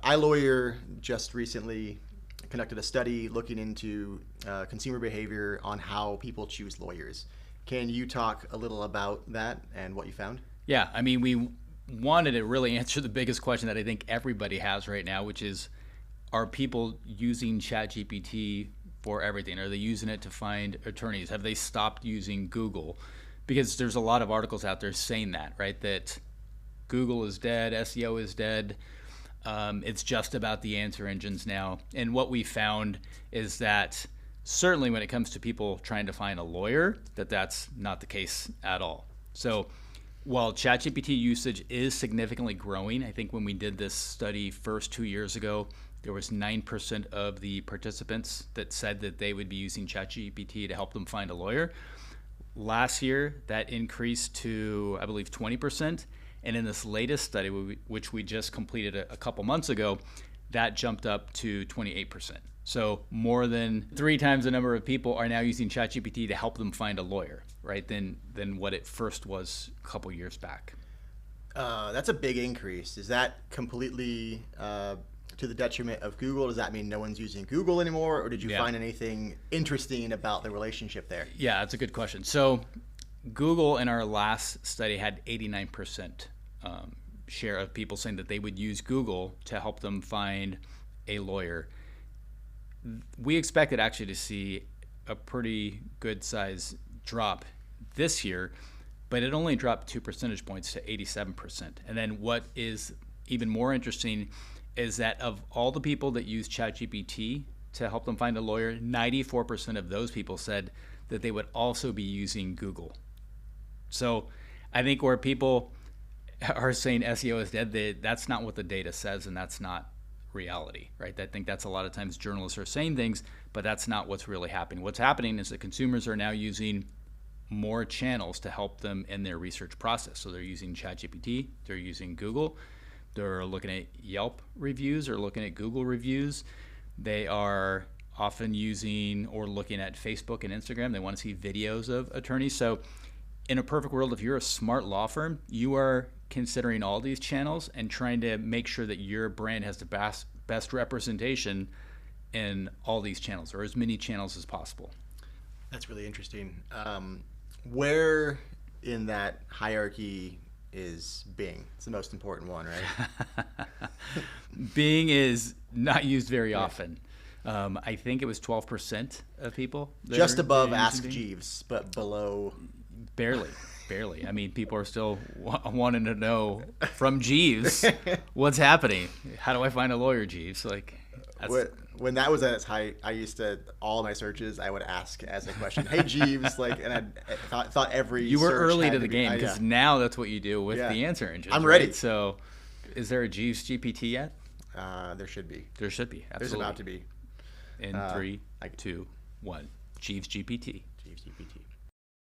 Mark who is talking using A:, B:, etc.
A: iLawyer just recently conducted a study looking into consumer behavior on how people choose lawyers. Can you talk a little about that and what you found?
B: Yeah, I mean, we wanted to really answer the biggest question that I think everybody has right now, which is, are people using ChatGPT for everything? Are they using it to find attorneys? Have they stopped using Google? Because there's a lot of articles out there saying that, right? That Google is dead, SEO is dead. It's just about the answer engines now. And what we found is that certainly when it comes to people trying to find a lawyer, that's not the case at all. So while ChatGPT usage is significantly growing, I think when we did this study first 2 years ago, there was 9% of the participants that said that they would be using ChatGPT to help them find a lawyer. Last year, that increased to, I believe, 20%. And in this latest study, which we just completed a couple months ago, that jumped up to 28%. So more than 3 times the number of people are now using ChatGPT to help them find a lawyer, right, than what it first was a couple years back.
A: That's a big increase. Is that completely to the detriment of Google? Does that mean no one's using Google anymore, or did you find anything interesting about the relationship there?
B: Yeah, that's a good question. So Google in our last study had 89% share of people saying that they would use Google to help them find a lawyer. We expected actually to see a pretty good size drop this year, but it only dropped 2 percentage points to 87%. And then what is even more interesting is that of all the people that use ChatGPT to help them find a lawyer, 94% of those people said that they would also be using Google. So I think where people are saying SEO is dead, that's not what the data says, and that's not reality, right? I think that's a lot of times journalists are saying things, but that's not what's really happening. What's happening is that consumers are now using more channels to help them in their research process. So they're using ChatGPT, they're using Google, they're looking at Yelp reviews or looking at Google reviews. They are often using or looking at Facebook and Instagram. They want to see videos of attorneys. So in a perfect world, if you're a smart law firm, you are considering all these channels and trying to make sure that your brand has the best representation in all these channels, or as many channels as possible.
A: That's really interesting. Where in that hierarchy is Bing? It's the most important one, right?
B: Bing is not used very often. I think it was 12% of people.
A: Just above Ask Jeeves, but below.
B: Barely. I mean, people are still wanting to know from Jeeves what's happening. How do I find a lawyer, Jeeves?
A: When that was at its height, I used to, all my searches, I would ask as a question, "Hey Jeeves," and I thought every
B: you were
A: search
B: early
A: had
B: to the game, because now that's what you do with the answer engine.
A: I'm ready.
B: Right? So, is there a Jeeves GPT yet?
A: There should be.
B: There should be. Absolutely.
A: There's about to be.
B: In 3, 2, 1. Jeeves GPT.
A: Jeeves GPT.